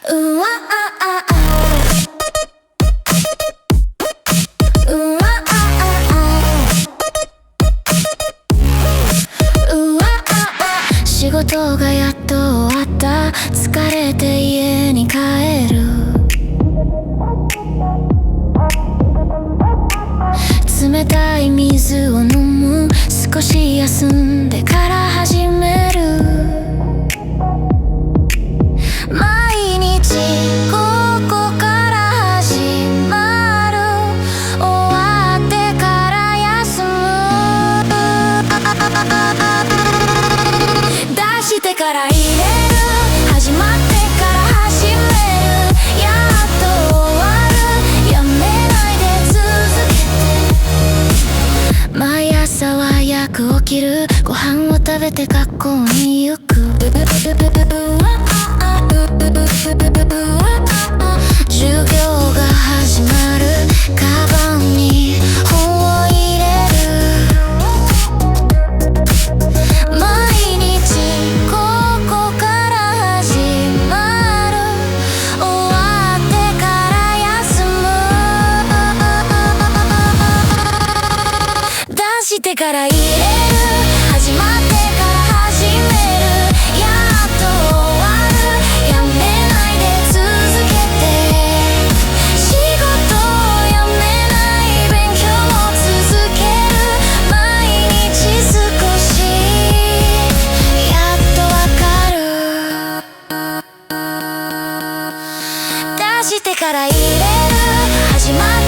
うわあああうわああうわああ仕事がやっと終わった。疲れて家に帰る。冷たい水を飲む。少し休んでから始める。毎日ここから始まる。終わってから休む。出してから入れる。始まってから始める。やっと終わる。やめないで続けて。毎朝は早く起きる。ご飯を食べて学校に行く。授業が始まる。カバンに本を入れる。毎日ここから始まる。終わってから休む。出してから入れる。始まってから始める。やっと終わる。やめないで続けて。仕事をやめない。勉強を続ける。毎日少しやっとわかる。出してから入れる。始まって